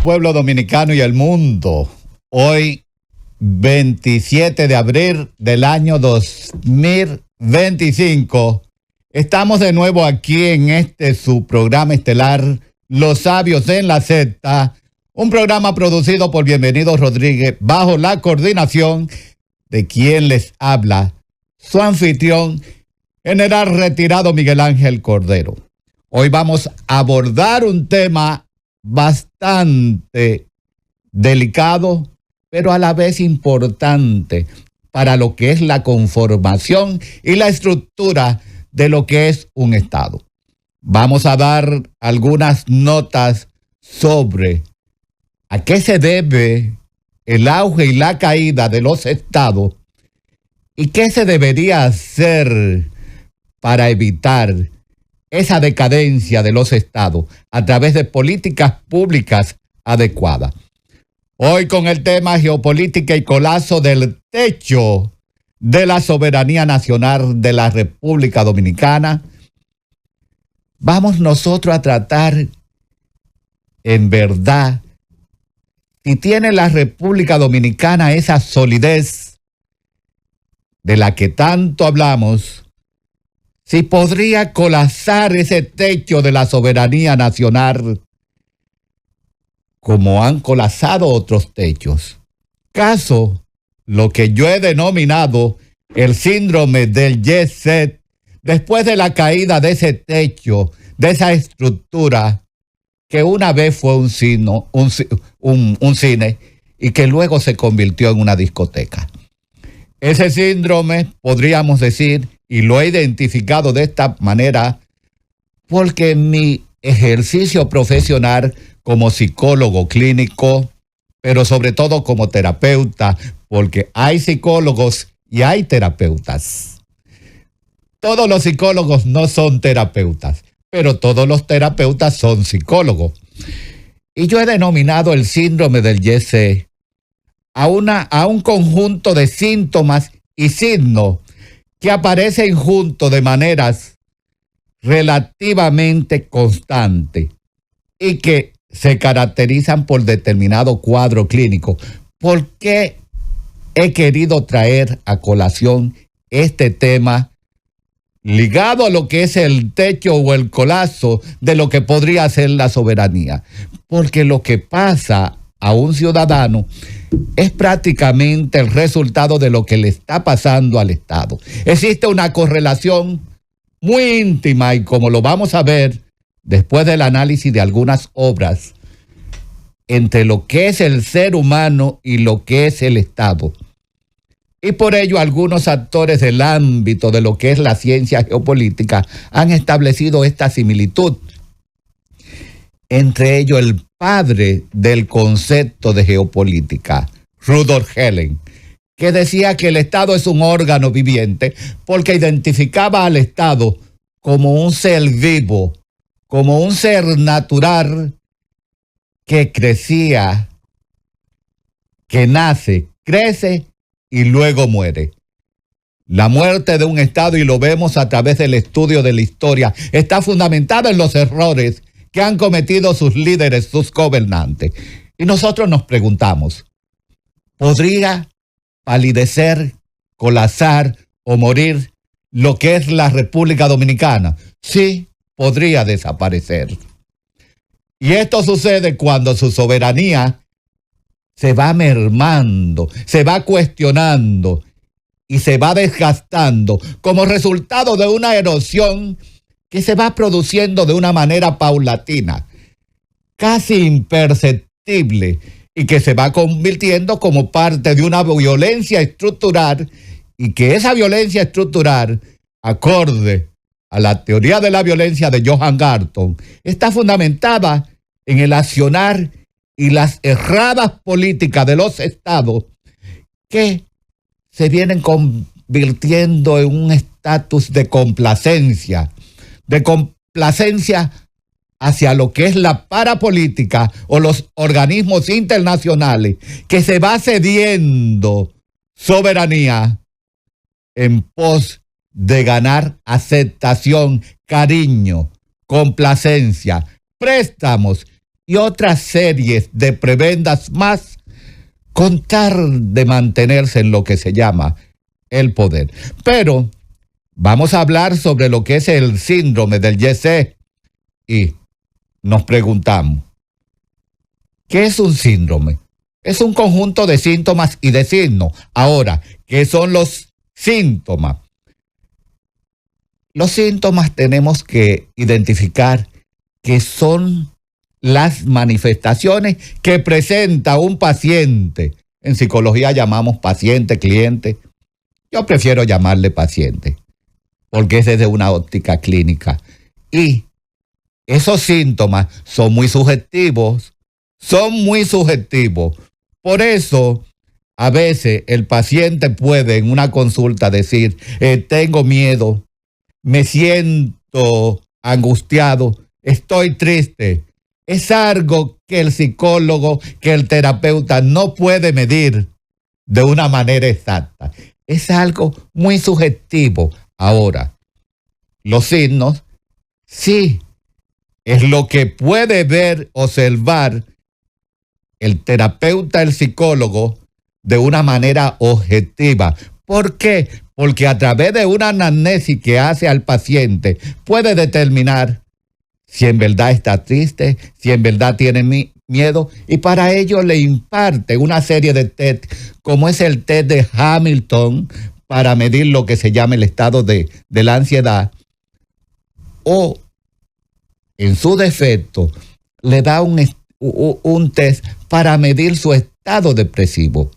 pueblo dominicano y el mundo. Hoy, 27 de abril del año 2025, estamos de nuevo aquí en su programa estelar, Los Sabios en la Secta, un programa producido por Bienvenido Rodríguez bajo la coordinación de quien les habla, su anfitrión, General Retirado Miguel Ángel Cordero. Hoy vamos a abordar un tema bastante delicado, pero a la vez importante para lo que es la conformación y la estructura de lo que es un Estado. Vamos a dar algunas notas sobre a qué se debe el auge y la caída de los estados y qué se debería hacer para evitar esa decadencia de los estados a través de políticas públicas adecuadas. Hoy con el tema geopolítica y colapso del techo de la soberanía nacional de la República Dominicana, vamos nosotros a tratar en verdad si tiene la República Dominicana esa solidez de la que tanto hablamos, si podría colapsar ese techo de la soberanía nacional como han colapsado otros techos. Caso lo que yo he denominado el síndrome del jet set, después de la caída de ese techo, de esa estructura que una vez fue un cine y que luego se convirtió en una discoteca. Ese síndrome, podríamos decir, y lo he identificado de esta manera, porque en mi ejercicio profesional como psicólogo clínico, pero sobre todo como terapeuta, porque hay psicólogos y hay terapeutas. Todos los psicólogos no son terapeutas, pero todos los terapeutas son psicólogos. Y yo he denominado el síndrome del jet a un conjunto de síntomas y signos que aparecen juntos de maneras relativamente constantes y que se caracterizan por determinado cuadro clínico. ¿Por qué he querido traer a colación este tema ligado a lo que es el techo o el colapso de lo que podría ser la soberanía? Porque lo que pasa a un ciudadano es prácticamente el resultado de lo que le está pasando al Estado. Existe una correlación muy íntima y como lo vamos a ver después del análisis de algunas obras entre lo que es el ser humano y lo que es el Estado. Y por ello algunos actores del ámbito de lo que es la ciencia geopolítica han establecido esta similitud. Entre ellos el padre del concepto de geopolítica, Rudolf Helen, que decía que el Estado es un órgano viviente porque identificaba al Estado como un ser vivo, como un ser natural que crecía, que nace, crece y luego muere. La muerte de un Estado, y lo vemos a través del estudio de la historia, está fundamentada en los errores que han cometido sus líderes, sus gobernantes. Y nosotros nos preguntamos, ¿podría palidecer, colapsar o morir lo que es la República Dominicana? Sí, podría desaparecer. Y esto sucede cuando su soberanía se va mermando, se va cuestionando y se va desgastando como resultado de una erosión que se va produciendo de una manera paulatina, casi imperceptible, y que se va convirtiendo como parte de una violencia estructural, y que esa violencia estructural, acorde a la teoría de la violencia de Johan Galton, está fundamentada en el accionar y las erradas políticas de los estados que se vienen convirtiendo en un estatus de complacencia hacia lo que es la parapolítica o los organismos internacionales, que se va cediendo soberanía en pos de ganar aceptación, cariño, complacencia, préstamos y otras series de prebendas más con tal de mantenerse en lo que se llama el poder. Pero vamos a hablar sobre lo que es el síndrome del Yese y nos preguntamos, ¿qué es un síndrome? Es un conjunto de síntomas y de signos. Ahora, ¿qué son los síntomas? Los síntomas tenemos que identificar que son las manifestaciones que presenta un paciente. En psicología llamamos paciente, cliente. Yo prefiero llamarle paciente, porque es desde una óptica clínica. Y esos síntomas son muy subjetivos. Por eso, a veces el paciente puede en una consulta decir, tengo miedo, me siento angustiado, estoy triste. Es algo que el psicólogo, que el terapeuta no puede medir de una manera exacta. Es algo muy subjetivo. Ahora, los signos, sí, es lo que puede ver, observar el terapeuta, el psicólogo, de una manera objetiva. ¿Por qué? Porque a través de una anamnesis que hace al paciente, puede determinar si en verdad está triste, si en verdad tiene miedo, y para ello le imparte una serie de test, como es el test de Hamilton, para medir lo que se llama el estado de la ansiedad, o en su defecto, le da un test para medir su estado depresivo.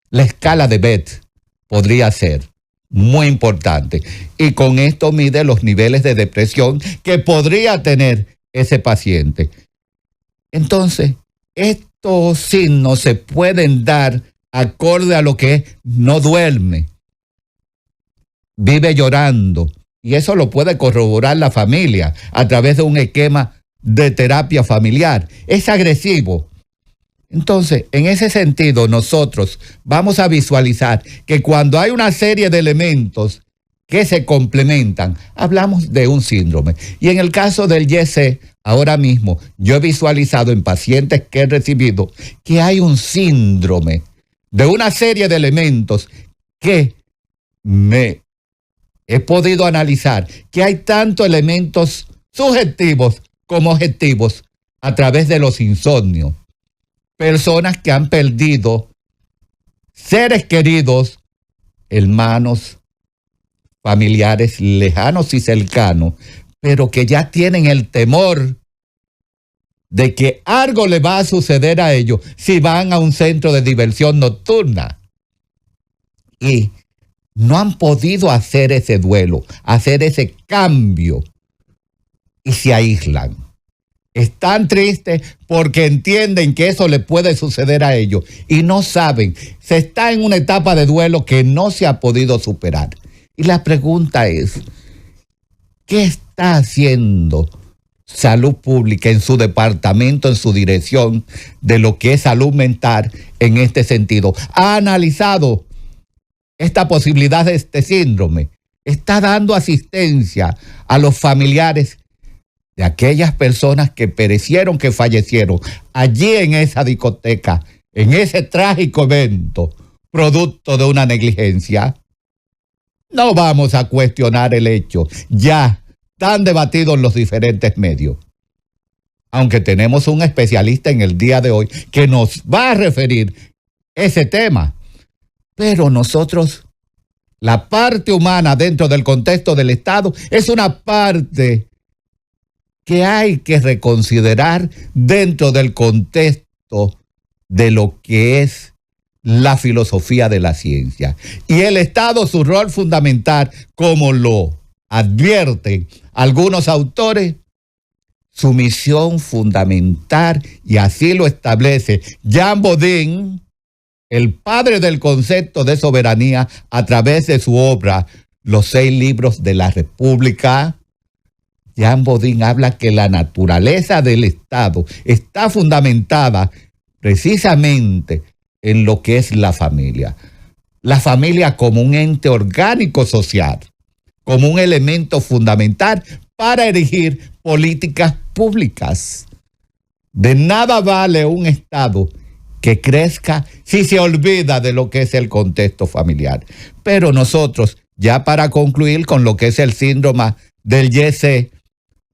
La escala de Bett podría ser muy importante. Y con esto mide los niveles de depresión que podría tener ese paciente. Entonces, estos signos se pueden dar acorde a lo que es: no duerme, vive llorando. Y eso lo puede corroborar la familia a través de un esquema de terapia familiar. Es agresivo. Entonces, en ese sentido, nosotros vamos a visualizar que cuando hay una serie de elementos que se complementan, hablamos de un síndrome. Y en el caso del YC, ahora mismo, yo he visualizado en pacientes que he recibido que hay un síndrome de una serie de elementos que me he podido analizar, que hay tanto elementos subjetivos como objetivos a través de los insomnios. Personas que han perdido seres queridos, hermanos, familiares lejanos y cercanos, pero que ya tienen el temor de que algo le va a suceder a ellos si van a un centro de diversión nocturna. Y no han podido hacer ese duelo, hacer ese cambio, y se aíslan. Están tristes porque entienden que eso le puede suceder a ellos y no saben. Se está en una etapa de duelo que no se ha podido superar. Y la pregunta es, ¿qué está haciendo Salud Pública en su departamento, en su dirección de lo que es salud mental en este sentido? ¿Ha analizado esta posibilidad de este síndrome? ¿Está dando asistencia a los familiares de aquellas personas que perecieron, que fallecieron allí en esa discoteca, en ese trágico evento, producto de una negligencia? No vamos a cuestionar el hecho, ya tan debatido en los diferentes medios. Aunque tenemos un especialista en el día de hoy que nos va a referir ese tema. Pero nosotros, la parte humana dentro del contexto del Estado, es una parte que hay que reconsiderar dentro del contexto de lo que es la filosofía de la ciencia. Y el Estado, su rol fundamental, como lo advierten algunos autores, su misión fundamental, y así lo establece Jean Bodin, el padre del concepto de soberanía, a través de su obra Los 6 libros de la República. Jean Bodin habla que la naturaleza del Estado está fundamentada precisamente en lo que es la familia. La familia como un ente orgánico social, como un elemento fundamental para erigir políticas públicas. De nada vale un Estado que crezca si se olvida de lo que es el contexto familiar. Pero nosotros, ya para concluir con lo que es el síndrome del YC,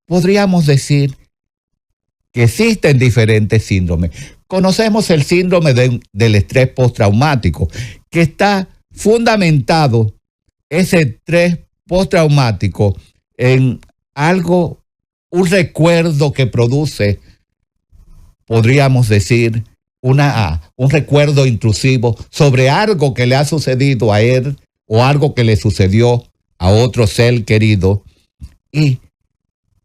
podríamos decir que existen diferentes síndromes. Conocemos el síndrome del estrés postraumático, que está fundamentado ese estrés postraumático en algo, un recuerdo que produce, podríamos decir, un recuerdo intrusivo sobre algo que le ha sucedido a él o algo que le sucedió a otro ser querido, y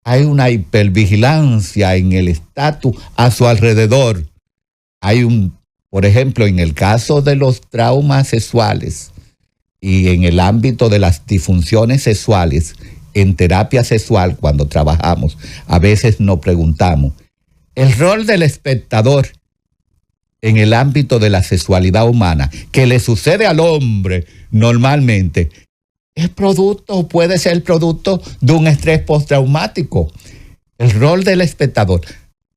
hay una hipervigilancia en el estatus a su alrededor. Por ejemplo, en el caso de los traumas sexuales y en el ámbito de las disfunciones sexuales, en terapia sexual, cuando trabajamos, a veces nos preguntamos, el rol del espectador en el ámbito de la sexualidad humana, que le sucede al hombre normalmente, es producto o puede ser producto de un estrés postraumático. El rol del espectador.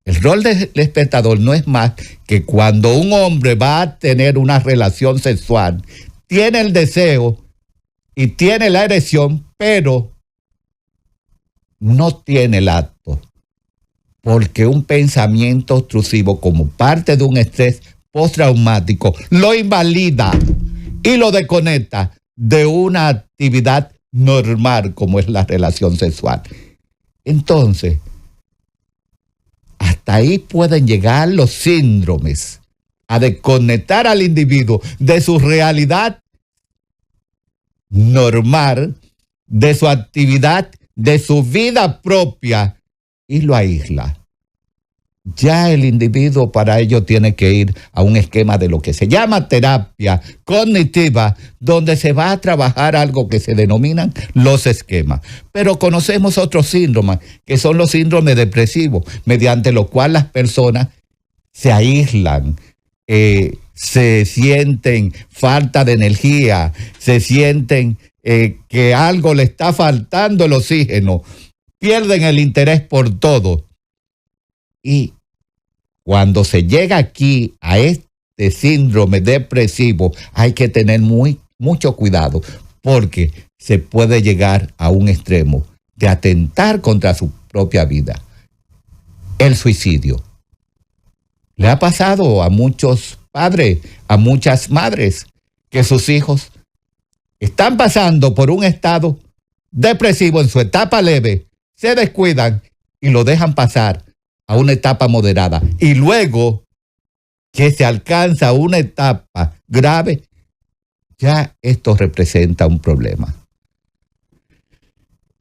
El rol del espectador no es más que cuando un hombre va a tener una relación sexual, tiene el deseo y tiene la erección, pero no tiene el acto, porque un pensamiento obstrusivo como parte de un estrés postraumático lo invalida y lo desconecta de una actividad normal como es la relación sexual. Entonces, hasta ahí pueden llegar los síndromes, a desconectar al individuo de su realidad normal, de su actividad, de su vida propia, y lo aísla. Ya el individuo para ello tiene que ir a un esquema de lo que se llama terapia cognitiva, donde se va a trabajar algo que se denominan los esquemas. Pero conocemos otros síndromes, que son los síndromes depresivos, mediante los cuales las personas se aíslan, se sienten falta de energía, se sienten que algo le está faltando el oxígeno, pierden el interés por todo. Y cuando se llega aquí a este síndrome depresivo, hay que tener mucho cuidado, porque se puede llegar a un extremo de atentar contra su propia vida. El suicidio. Le ha pasado a muchos padres, a muchas madres, que sus hijos están pasando por un estado depresivo en su etapa leve, se descuidan y lo dejan pasar a una etapa moderada. Y luego que se alcanza una etapa grave, ya esto representa un problema.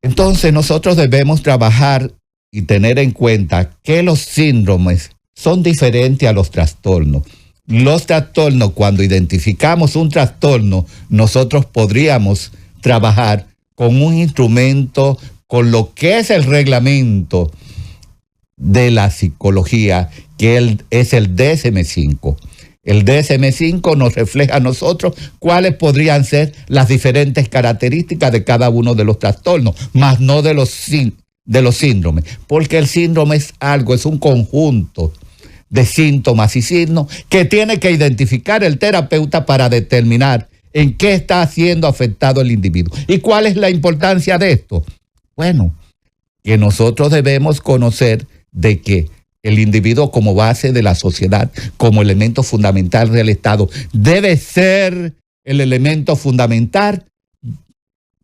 Entonces nosotros debemos trabajar y tener en cuenta que los síndromes son diferentes a los trastornos. Los trastornos, cuando identificamos un trastorno, nosotros podríamos trabajar con un instrumento, con lo que es el reglamento de la psicología, que es el DSM-5. El DSM-5 nos refleja a nosotros cuáles podrían ser las diferentes características de cada uno de los trastornos, más no de los síndromes, porque el síndrome es un conjunto de síntomas y signos que tiene que identificar el terapeuta para determinar en qué está siendo afectado el individuo. ¿Y cuál es la importancia de esto? Bueno, que nosotros debemos conocer de que el individuo como base de la sociedad, como elemento fundamental del Estado, debe ser el elemento fundamental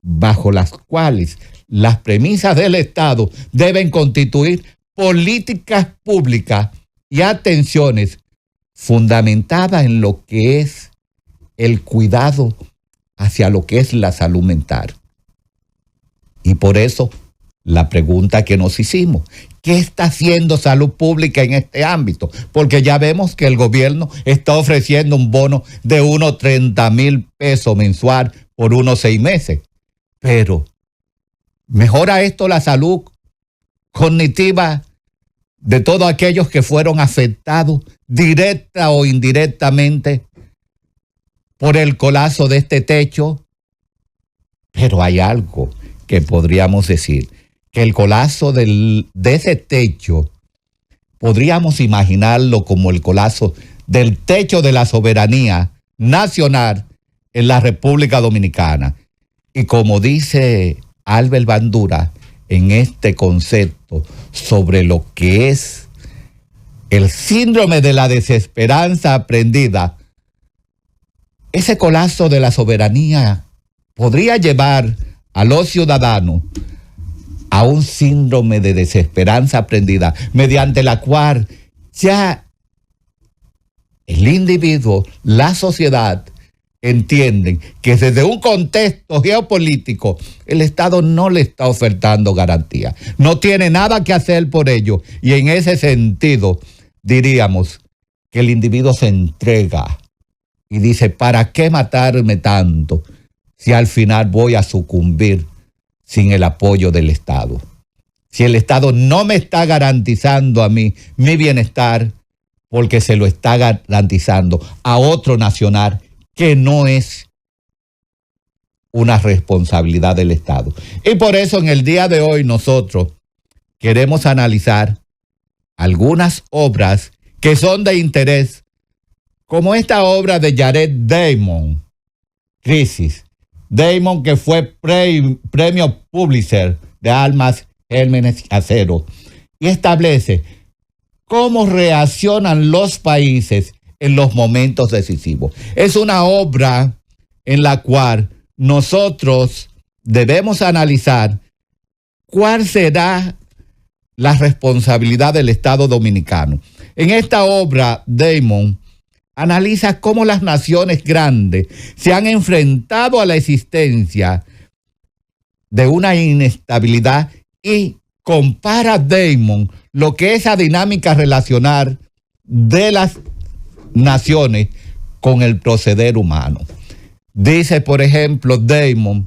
bajo las cuales las premisas del Estado deben constituir políticas públicas y atenciones fundamentadas en lo que es el cuidado hacia lo que es la salud mental. Y por eso la pregunta que nos hicimos, ¿qué está haciendo salud pública en este ámbito? Porque ya vemos que el gobierno está ofreciendo un bono de unos 30,000 pesos mensual por unos 6 meses. Pero, ¿mejora esto la salud cognitiva de todos aquellos que fueron afectados directa o indirectamente por el colapso de este techo? Pero hay algo que podríamos decir, que el colapso de ese techo podríamos imaginarlo como el colapso del techo de la soberanía nacional en la República Dominicana. Y como dice Albert Bandura en este concepto sobre lo que es el síndrome de la desesperanza aprendida, ese colapso de la soberanía podría llevar a los ciudadanos a un síndrome de desesperanza aprendida, mediante la cual ya el individuo, la sociedad, entienden que desde un contexto geopolítico el Estado no le está ofertando garantía, no tiene nada que hacer por ello, y en ese sentido diríamos que el individuo se entrega y dice: ¿para qué matarme tanto si al final voy a sucumbir sin el apoyo del Estado? Si el Estado no me está garantizando a mí mi bienestar, porque se lo está garantizando a otro nacional que no es una responsabilidad del Estado. Y por eso en el día de hoy nosotros queremos analizar algunas obras que son de interés, como esta obra de Jared Diamond, Crisis. Diamond, que fue premio Pulitzer de Armas, Gérmenes y Acero, y establece cómo reaccionan los países en los momentos decisivos. Es una obra en la cual nosotros debemos analizar cuál será la responsabilidad del Estado dominicano. En esta obra, Diamond analiza cómo las naciones grandes se han enfrentado a la existencia de una inestabilidad, y compara Diamond lo que es la dinámica relacional de las naciones con el proceder humano. Dice, por ejemplo, Diamond,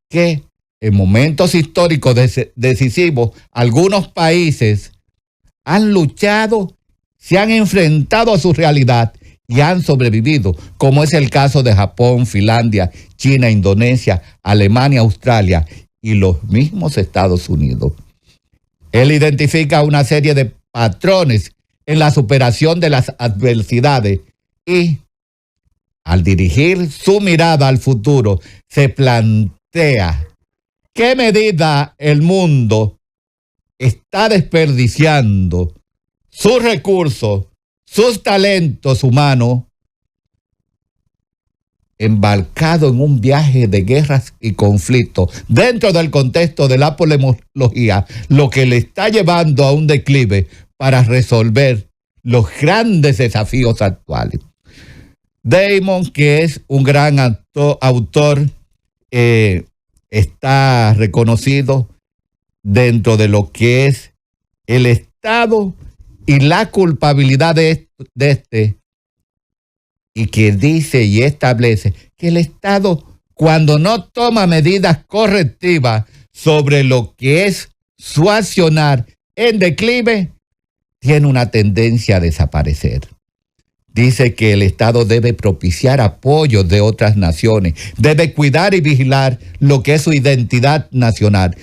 que en momentos históricos decisivos, algunos países han luchado, se han enfrentado a su realidad y han sobrevivido, como es el caso de Japón, Finlandia, China, Indonesia, Alemania, Australia y los mismos Estados Unidos. Él identifica una serie de patrones en la superación de las adversidades y, al dirigir su mirada al futuro, se plantea qué medida el mundo está desperdiciando sus recursos, sus talentos humanos, embarcado en un viaje de guerras y conflictos dentro del contexto de la polemología, lo que le está llevando a un declive para resolver los grandes desafíos actuales. Diamond, que es un gran autor, está reconocido dentro de lo que es el Estado y la culpabilidad de este, y que dice y establece que el Estado, cuando no toma medidas correctivas sobre lo que es su accionar en declive, tiene una tendencia a desaparecer. Dice que el Estado debe propiciar apoyo de otras naciones, debe cuidar y vigilar lo que es su identidad nacional